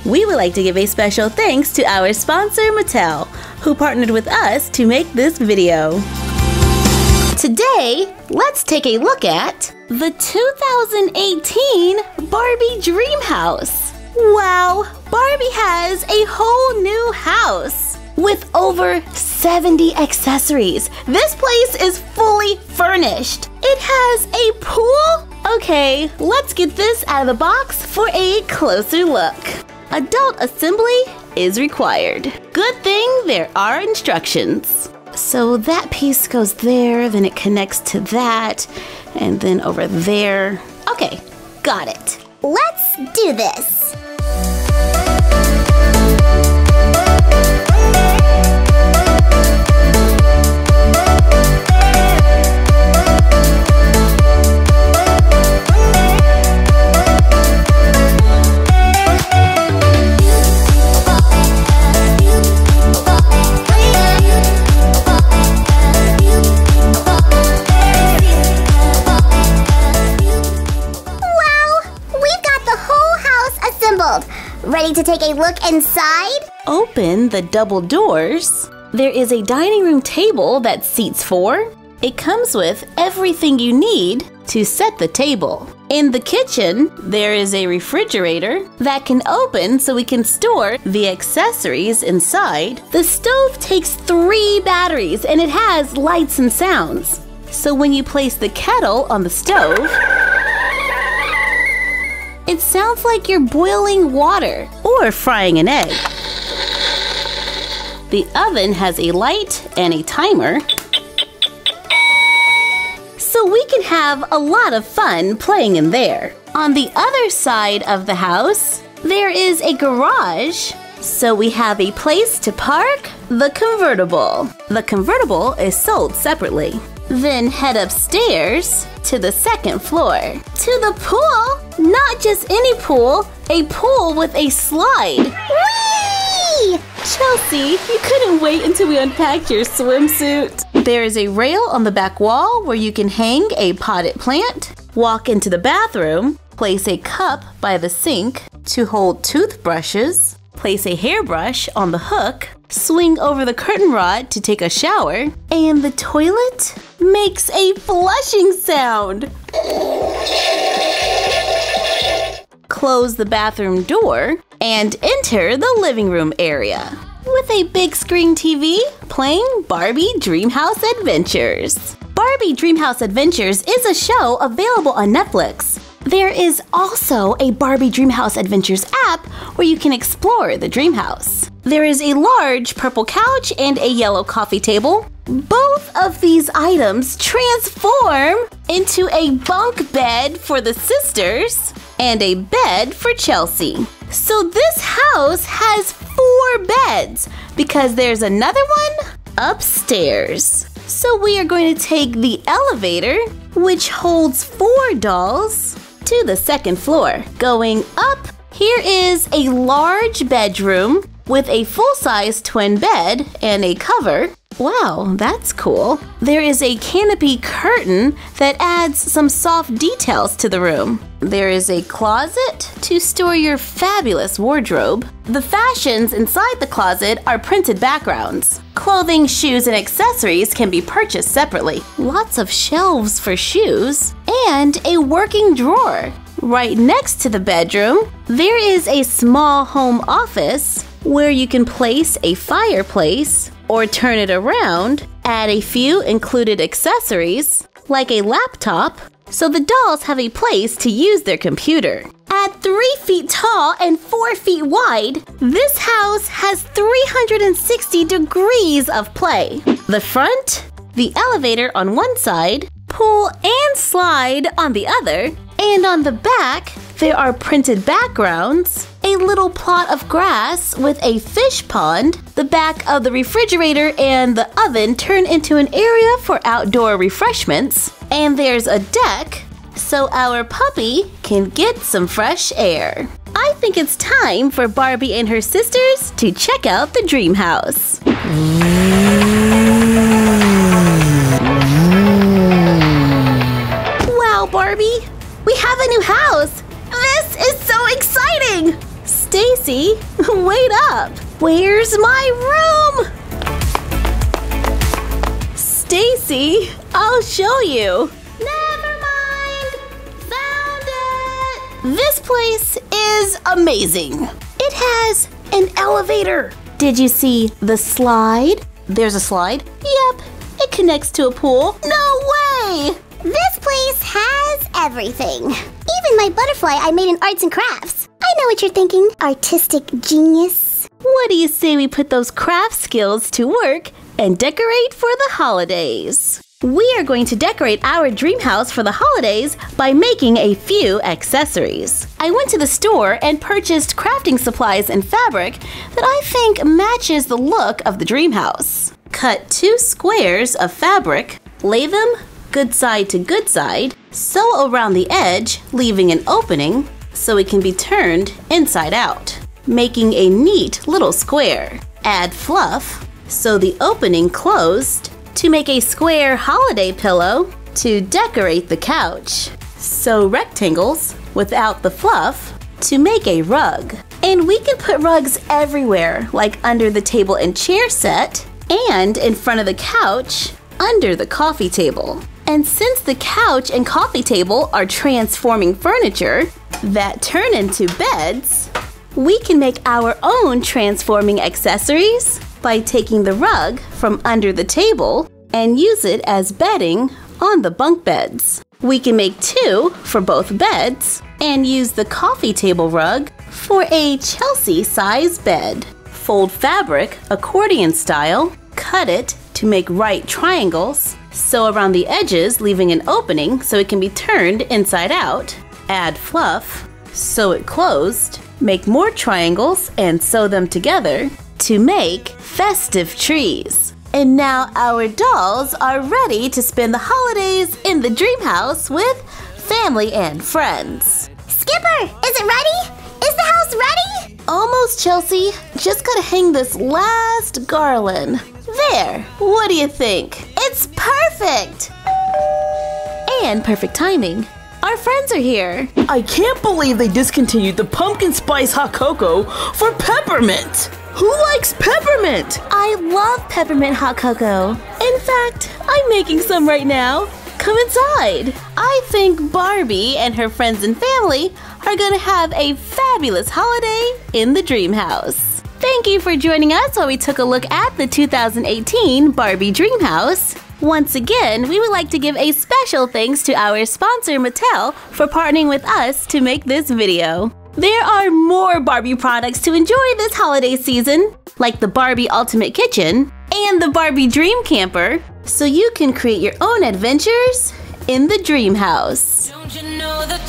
We would like to give a special thanks to our sponsor, Mattel, who partnered with us to make this video. Today, let's take a look at the 2018 Barbie Dreamhouse. Wow, Barbie has a whole new house with over 70 accessories. This place is fully furnished. It has a pool. Okay, let's get this out of the box for a closer look. Adult assembly is required. Good thing there are instructions. So that piece goes there, then it connects to that, and then over there. Okay, got it. Let's do this. Ready to take a look inside? Open the double doors. There is a dining room table that seats 4. It comes with everything you need to set the table. In the kitchen, there is a refrigerator that can open so we can store the accessories inside. The stove takes 3 batteries and it has lights and sounds. So when you place the kettle on the stove, it sounds like you're boiling water or frying an egg. The oven has a light and a timer, so we can have a lot of fun playing in there. On the other side of the house, there is a garage, so we have a place to park the convertible. The convertible is sold separately. Then head upstairs to the 2nd floor. To the pool! Not just any pool, a pool with a slide. Whee! Chelsea, you couldn't wait until we unpacked your swimsuit. There is a rail on the back wall where you can hang a potted plant. Walk into the bathroom, place a cup by the sink to hold toothbrushes. Place a hairbrush on the hook, swing over the curtain rod to take a shower, and the toilet makes a flushing sound. Close the bathroom door and enter the living room area with a big screen TV playing Barbie Dreamhouse Adventures. Barbie Dreamhouse Adventures is a show available on Netflix. There is also a Barbie Dreamhouse Adventures app where you can explore the dream house. There is a large purple couch and a yellow coffee table. Both of these items transform into a bunk bed for the sisters and a bed for Chelsea. So this house has 4 beds because there's another one upstairs. So we are going to take the elevator, which holds 4 dolls, to the 2nd floor. Going up, here is a large bedroom with a full-size twin bed and a cover. Wow, that's cool. There is a canopy curtain that adds some soft details to the room. There is a closet to store your fabulous wardrobe. The fashions inside the closet are printed backgrounds. Clothing, shoes, and accessories can be purchased separately. Lots of shelves for shoes and a working drawer. Right next to the bedroom, there is a small home office where you can place a fireplace or turn it around, add a few included accessories like a laptop so the dolls have a place to use their computer. At 3 feet tall and 4 feet wide, this house has 360 degrees of play. The front, the elevator on one side, pull and slide on the other, and on the back, there are printed backgrounds, a little plot of grass with a fish pond, the back of the refrigerator and the oven turn into an area for outdoor refreshments, and there's a deck so our puppy can get some fresh air. I think it's time for Barbie and her sisters to check out the dream house. Wow, Barbie! We have a new house! This is so exciting! Stacy, wait up! Where's my room? Stacy, I'll show you. Never mind. Found it. This place is amazing. It has an elevator. Did you see the slide? There's a slide. Yep, it connects to a pool. No way! This place has everything. Even my butterfly I made in arts and crafts. I know what you're thinking, artistic genius. What do you say we put those craft skills to work and decorate for the holidays? We are going to decorate our dream house for the holidays by making a few accessories. I went to the store and purchased crafting supplies and fabric that I think matches the look of the dream house. Cut 2 squares of fabric, lay them good side to good side, sew around the edge, leaving an opening so it can be turned inside out, making a neat little square. Add fluff, sew the opening closed to make a square holiday pillow to decorate the couch. Sew rectangles without the fluff to make a rug. And we can put rugs everywhere, like under the table and chair set, and in front of the couch, under the coffee table. And since the couch and coffee table are transforming furniture that turn into beds, we can make our own transforming accessories by taking the rug from under the table and use it as bedding on the bunk beds. We can make 2 for both beds and use the coffee table rug for a Chelsea-size bed. Fold fabric accordion style, cut it to make right triangles, sew around the edges leaving an opening so it can be turned inside out, add fluff, sew it closed, make more triangles and sew them together to make festive trees. And now our dolls are ready to spend the holidays in the dream house with family and friends. Skipper, is it ready? Is the house ready? Almost, Chelsea. Just gotta hang this last garland. There, what do you think? It's perfect! And perfect timing. Our friends are here. I can't believe they discontinued the pumpkin spice hot cocoa for peppermint. Who likes peppermint? I love peppermint hot cocoa. In fact, I'm making some right now. Come inside. I think Barbie and her friends and family are gonna have a fabulous holiday in the dream house. Thank you for joining us while we took a look at the 2018 Barbie Dreamhouse. Once again, we would like to give a special thanks to our sponsor Mattel for partnering with us to make this video. There are more Barbie products to enjoy this holiday season, like the Barbie Ultimate Kitchen and the Barbie Dream Camper, so you can create your own adventures in the dream house. Don't you know that